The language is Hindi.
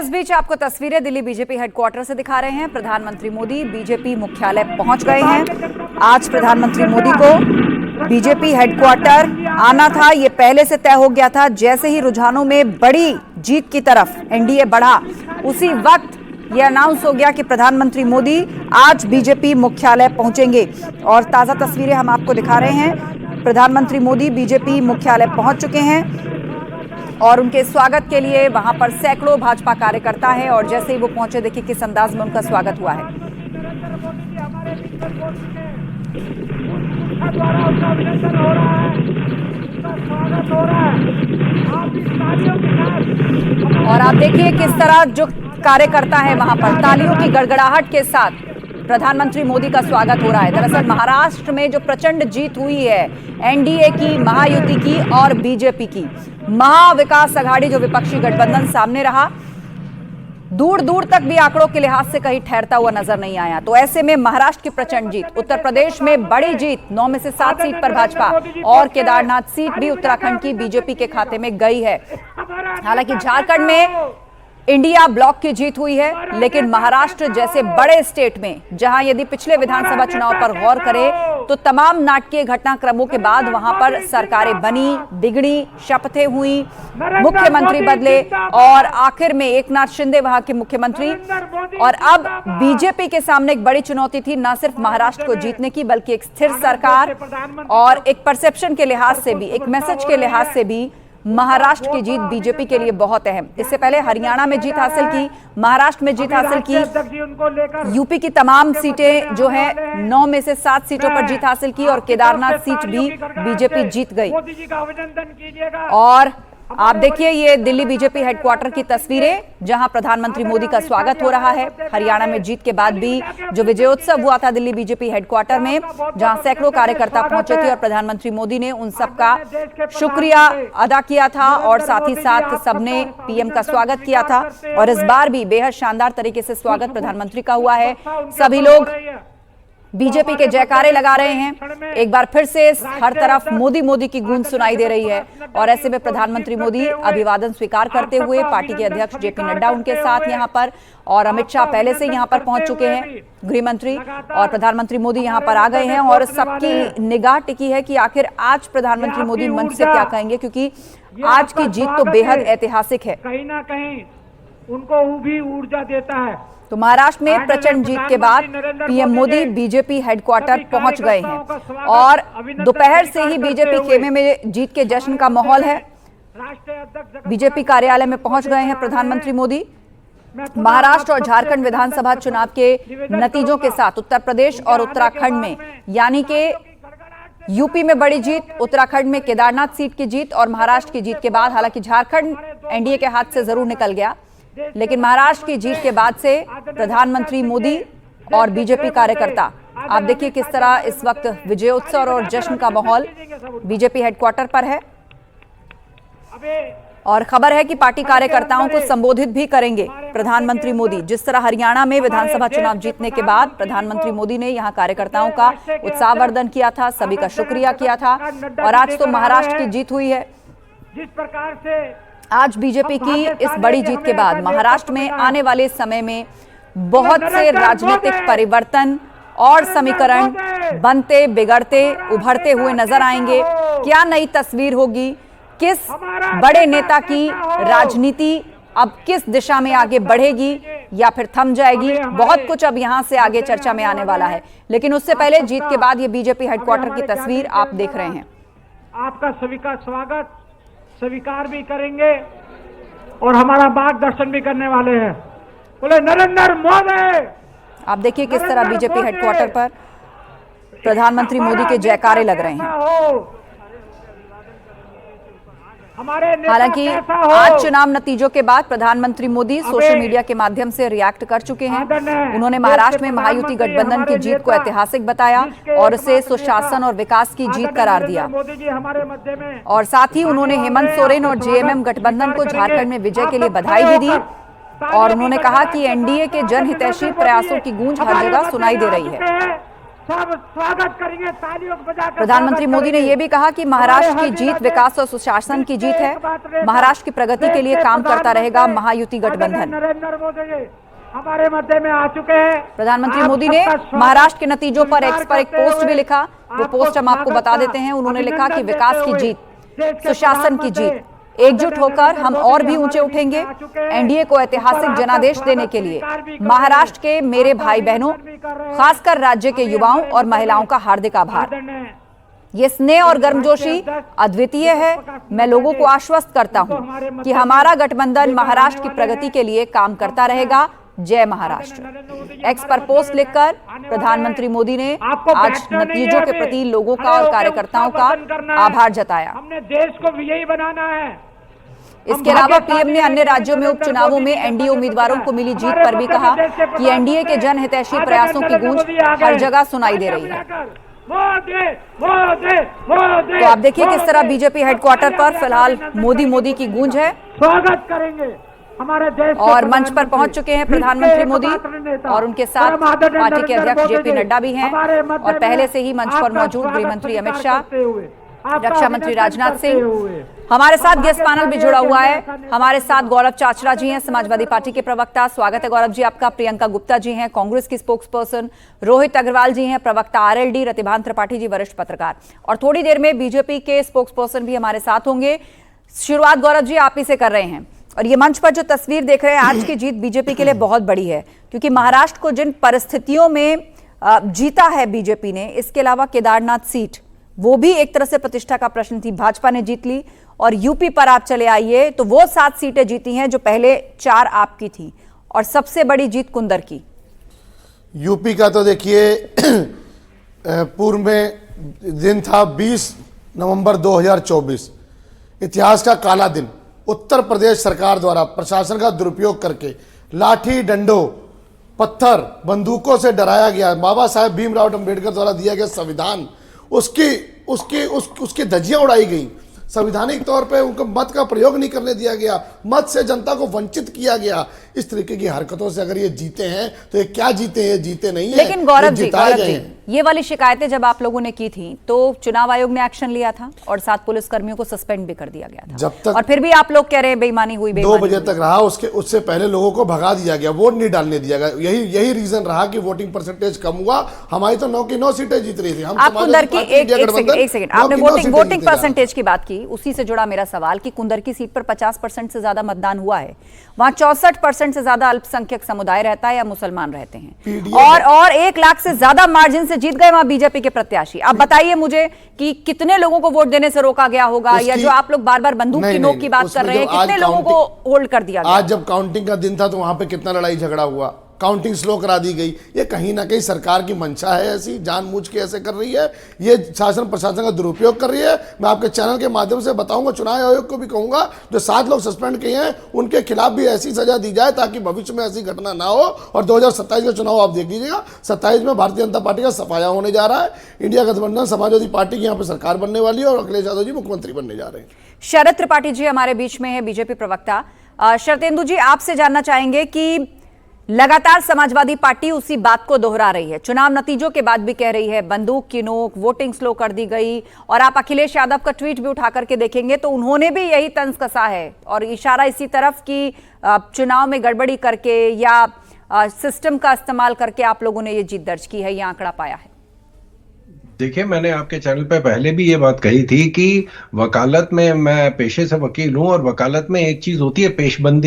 इस बीच आपको तस्वीरें दिल्ली बीजेपी हेडक्वार्टर से दिखा रहे हैं। प्रधानमंत्री मोदी बीजेपी मुख्यालय पहुंच गए हैं। आज प्रधानमंत्री मोदी को बीजेपी हेडक्वार्टर आना था, ये पहले से तय हो गया था। जैसे ही रुझानों में बड़ी जीत की तरफ एनडीए बढ़ा, उसी वक्त ये अनाउंस हो गया कि प्रधानमंत्री मोदी आज बीजेपी मुख्यालय पहुंचेंगे। और ताजा तस्वीरें हम आपको दिखा रहे हैं। प्रधानमंत्री मोदी बीजेपी मुख्यालय पहुंच चुके हैं और उनके स्वागत के लिए वहां पर सैकड़ों भाजपा कार्यकर्ता है। और जैसे ही वो पहुंचे, देखिए किस अंदाज में उनका स्वागत हुआ है। और आप देखिए किस तरह जो कार्यकर्ता है वहां पर तालियों की गड़गड़ाहट के साथ प्रधानमंत्री मोदी का स्वागत हो रहा है। दरअसल महाराष्ट्र में जो प्रचंड जीत हुई है एनडीए की, महायुति की और बीजेपी की, महाविकास अघाड़ी जो विपक्षी गठबंधन सामने रहा, दूर दूर तक भी आंकड़ों के लिहाज से कहीं ठहरता हुआ नजर नहीं आया। तो ऐसे में महाराष्ट्र की प्रचंड जीत, उत्तर प्रदेश में बड़ी जीत, 9 में से 7 सीट पर भाजपा और केदारनाथ सीट भी उत्तराखंड की बीजेपी के खाते में गई है। हालांकि झारखंड में इंडिया ब्लॉक की जीत हुई है, लेकिन महाराष्ट्र जैसे बड़े स्टेट में, जहां यदि पिछले विधानसभा चुनाव पर गौर करें तो तमाम नाटकीय घटनाक्रमों के बाद वहां पर सरकारें बनी, बिगड़ी, शपथें हुई, मुख्यमंत्री बदले और आखिर में एकनाथ शिंदे वहां के मुख्यमंत्री। और अब बीजेपी के सामने एक बड़ी चुनौती थी, न सिर्फ महाराष्ट्र को जीतने की, बल्कि एक स्थिर सरकार और एक परसेप्शन के लिहाज से भी, एक मैसेज के लिहाज से भी महाराष्ट्र की जीत बीजेपी के लिए बहुत अहम। इससे पहले हरियाणा में जीत हासिल की, महाराष्ट्र में जीत हासिल की, यूपी की तमाम सीटें जो है 9 में से 7 सीटों पर जीत हासिल की और केदारनाथ सीट भी बीजेपी जीत गई। और आप देखिए ये दिल्ली बीजेपी हेडक्वार्टर की तस्वीरें, जहां प्रधानमंत्री मोदी का स्वागत हो रहा है। हरियाणा में जीत के बाद भी जो विजयोत्सव हुआ था दिल्ली बीजेपी हेडक्वार्टर में, जहां सैकड़ों कार्यकर्ता पहुंचे थे और प्रधानमंत्री मोदी ने उन सबका शुक्रिया अदा किया था और साथ ही साथ सबने पीएम का स्वागत किया था। और इस बार भी बेहद शानदार तरीके से स्वागत प्रधानमंत्री का हुआ है। सभी लोग बीजेपी के जयकारे लगा रहे हैं। एक बार फिर से हर तरफ मोदी मोदी की गूंज सुनाई दे रही है। और ऐसे में प्रधानमंत्री मोदी अभिवादन स्वीकार करते हुए, पार्टी के अध्यक्ष जेपी नड्डा उनके साथ यहां पर, और अमित शाह पहले से यहां पर पहुंच चुके हैं, गृह मंत्री, और प्रधानमंत्री मोदी यहां पर आ गए हैं। और सबकी निगाह टिकी है कि आखिर आज प्रधानमंत्री मोदी मंच से क्या कहेंगे, क्योंकि आज की जीत तो बेहद ऐतिहासिक है। कहीं ना कहीं उनको भी ऊर्जा देता है। तो महाराष्ट्र में प्रचंड जीत के बाद पीएम मोदी बीजेपी हेडक्वार्टर पहुंच गए हैं और दोपहर से ही बीजेपी खेमे में जीत के जश्न का माहौल है। बीजेपी कार्यालय में पहुंच गए हैं प्रधानमंत्री मोदी। महाराष्ट्र और झारखंड विधानसभा चुनाव के नतीजों के साथ उत्तर प्रदेश और उत्तराखंड में, यानी कि यूपी में बड़ी जीत, उत्तराखंड में केदारनाथ सीट की जीत और महाराष्ट्र की जीत के बाद, हालांकि झारखंड एनडीए के हाथ से जरूर निकल गया, लेकिन महाराष्ट्र की जीत के बाद से प्रधानमंत्री मोदी और बीजेपी कार्यकर्ता, आप देखिए किस तरह इस वक्त विजयोत्सव और जश्न का माहौल बीजेपी हेडक्वार्टर पर है। और खबर है कि पार्टी कार्यकर्ताओं को संबोधित भी करेंगे प्रधानमंत्री मोदी। जिस तरह हरियाणा में विधानसभा चुनाव जीतने के बाद प्रधानमंत्री मोदी ने यहां कार्यकर्ताओं का उत्साहवर्धन किया था, सभी का शुक्रिया किया था। और आज तो महाराष्ट्र की जीत हुई है। जिस प्रकार से आज बीजेपी की इस बड़ी जीत के बाद महाराष्ट्र में आने वाले समय में बहुत से राजनीतिक परिवर्तन और समीकरण बनते, बिगड़ते, उभरते हुए नजर आएंगे। क्या नई तस्वीर होगी, किस बड़े नेता की राजनीति अब किस दिशा में आगे बढ़ेगी या फिर थम जाएगी, बहुत कुछ अब यहां से आगे चर्चा में आने वाला है। लेकिन उससे पहले जीत के बाद ये बीजेपी हेडक्वार्टर की तस्वीर आप देख रहे हैं। आपका सभी का स्वागत स्वीकार भी करेंगे और हमारा मार्गदर्शन भी करने वाले हैं। बोले नरेंद्र मोदी। आप देखिए किस तरह बीजेपी हेडक्वार्टर पर प्रधानमंत्री मोदी के जयकारे लग रहे हैं। हालांकि आज चुनाव नतीजों के बाद प्रधानमंत्री मोदी सोशल मीडिया के माध्यम से रिएक्ट कर चुके हैं। उन्होंने महाराष्ट्र में महायुति गठबंधन की जीत को ऐतिहासिक बताया और इसे सुशासन और विकास की जीत करार दिया। और साथ ही उन्होंने हेमंत सोरेन और जेएमएम गठबंधन को झारखंड में विजय के लिए बधाई भी दी। और उन्होंने कहा कि एनडीए के जनहितैषी प्रयासों की गूंज हर जगह सुनाई दे रही है। सब स्वागत करेंगे तालियों को बजाकर। प्रधानमंत्री मोदी ने यह भी कहा कि महाराष्ट्र की जीत विकास और सुशासन की जीत है। महाराष्ट्र की प्रगति के लिए काम करता रहेगा महायुति गठबंधन। नरेंद्र मोदी जी हमारे मध्य में आ चुके हैं। प्रधानमंत्री मोदी ने महाराष्ट्र के नतीजों पर एक्स पर एक पोस्ट भी लिखा। वो पोस्ट हम आपको बता देते हैं। उन्होंने लिखा कि विकास की जीत, सुशासन की जीत, एकजुट होकर हम और भी ऊंचे उठेंगे। एनडीए को ऐतिहासिक जनादेश देने के लिए महाराष्ट्र के मेरे भाई बहनों, खासकर राज्य के युवाओं और महिलाओं का हार्दिक आभार। ये स्नेह और गर्मजोशी अद्वितीय है। मैं लोगों को आश्वस्त करता हूं कि हमारा गठबंधन महाराष्ट्र की प्रगति के लिए काम करता रहेगा। जय महाराष्ट्र। एक्स पर पोस्ट लिखकर प्रधानमंत्री मोदी ने आज नतीजों के प्रति लोगों का और कार्यकर्ताओं का आभार जताया। हमने देश को विजयी बनाना है। इसके अलावा पीएम ने अन्य राज्यों में उपचुनावों में एनडीए उम्मीदवारों को मिली जीत पर भी कहा कि एनडीए के जनहितैषी प्रयासों की गूंज हर जगह सुनाई दे रही है। तो आप देखिए किस तरह बीजेपी हेडक्वार्टर पर फिलहाल मोदी की गूंज है। स्वागत करेंगे हमारे देश और मंच पर पहुंच चुके हैं प्रधानमंत्री मोदी और उनके साथ पार्टी के अध्यक्ष जेपी नड्डा भी हैं और पहले से ही मंच पर मौजूद गृहमंत्री अमित शाह, रक्षा मंत्री राजनाथ सिंह। हमारे साथ गेस्ट पैनल भी जुड़ा हुआ है। हमारे साथ गौरव चाचरा जी हैं, समाजवादी पार्टी के प्रवक्ता। स्वागत है गौरव जी आपका। प्रियंका गुप्ता जी हैं, कांग्रेस की स्पोक्स पर्सन। रोहित अग्रवाल जी हैं, प्रवक्ता आरएलडी। रतिभान त्रिपाठी जी, वरिष्ठ पत्रकार। और थोड़ी देर में बीजेपी के स्पोक्स पर्सन भी हमारे साथ होंगे। शुरुआत गौरव जी आप ही से कर रहे हैं। और ये मंच पर जो तस्वीर देख रहे हैं, आज की जीत बीजेपी के लिए बहुत बड़ी है, क्योंकि महाराष्ट्र को जिन परिस्थितियों में जीता है बीजेपी ने, इसके अलावा केदारनाथ सीट वो भी एक तरह से प्रतिष्ठा का प्रश्न थी, भाजपा ने जीत ली। और यूपी पर आप चले आइए तो वो 7 सीटें जीती हैं जो पहले 4 आपकी थी, और सबसे बड़ी जीत कुंदर की। यूपी का तो देखिए पूर्व में दिन था 20 नवंबर 2024, इतिहास का काला दिन। उत्तर प्रदेश सरकार द्वारा प्रशासन का दुरुपयोग करके लाठी डंडों, पत्थर, बंदूकों से डराया गया बाबा साहेब भीमराव अम्बेडकर द्वारा दिया गया संविधान, उसकी धज्जियां उड़ाई गई। संवैधानिक तौर पे उनको मत का प्रयोग नहीं करने दिया गया, मत से जनता को वंचित किया गया। इस तरीके की हरकतों से अगर ये जीते हैं तो ये क्या जीते हैं, जीते नहीं है। लेकिन गौरव जी, ये वाली शिकायतें जब आप लोगों ने की थी तो चुनाव आयोग ने एक्शन लिया था और 7 पुलिसकर्मियों को सस्पेंड भी कर दिया गया था। जब तक, और फिर भी आप लोग कह रहे हैं बेईमानी हुई, 2 बजे तक रहा, उससे पहले लोगों को भगा दिया गया, वोट नहीं डालने दिया गया। यही रीजन रहा कि वोटिंग परसेंटेज कम हुआ। हमारी तो 9 की 9 सीटें जीत रही थी। आप कुंदर की एक सेकंड, आपने वोटिंग परसेंटेज की बात की, उसी से जुड़ा मेरा सवाल कि कुंदर की सीट पर 50% से ज्यादा मतदान हुआ है। वहां 64% से ज्यादा अल्पसंख्यक समुदाय रहता है या मुसलमान रहते हैं, और 1 लाख से ज्यादा मार्जिन से जीत गए वहां बीजेपी के प्रत्याशी। अब बताइए मुझे कि कितने लोगों को वोट देने से रोका गया होगा, या जो आप लोग बार बार बंदूक की नोक की बात कर रहे हैं, कितने लोगों को होल्ड कर दिया गया? आज जब काउंटिंग का दिन था तो वहां पे कितना लड़ाई झगड़ा हुआ, काउंटिंग स्लो करा दी गई। ये कहीं ना कहीं सरकार की मंशा है, ऐसी जानबूझ के ऐसे कर रही है, ये शासन प्रशासन का दुरुपयोग कर रही है। मैं आपके चैनल के माध्यम से बताऊंगा, चुनाव आयोग को भी कहूंगा जो 7 लोग सस्पेंड किए हैं उनके खिलाफ भी ऐसी सजा दी जाए ताकि भविष्य में ऐसी घटना ना हो। और 2027 का चुनाव आप देख लीजिएगा, 27 में भारतीय जनता पार्टी का सफाया होने जा रहा है। इंडिया गठबंधन समाजवादी पार्टी की यहाँ पे सरकार बनने वाली है और अखिलेश यादव जी मुख्यमंत्री बनने जा रहे हैं। शरद त्रिपाठी जी हमारे बीच में है, बीजेपी प्रवक्ता। शरतेंदु जी, आपसे जानना चाहेंगे कि लगातार समाजवादी पार्टी उसी बात को दोहरा रही है, चुनाव नतीजों के बाद भी कह रही है बंदूक की नोक, वोटिंग स्लो कर दी गई, और आप अखिलेश यादव का ट्वीट भी उठा करके देखेंगे तो उन्होंने भी यही तंज कसा है और इशारा इसी तरफ कि चुनाव में गड़बड़ी करके या सिस्टम का इस्तेमाल करके आप लोगों ने ये जीत दर्ज की है, ये आंकड़ा पाया है। देखिए, मैंने आपके चैनल पे पहले भी ये बात कही थी कि वकालत में, मैं पेशे से वकील हूं और वकालत में एक चीज होती है पेशबंदी।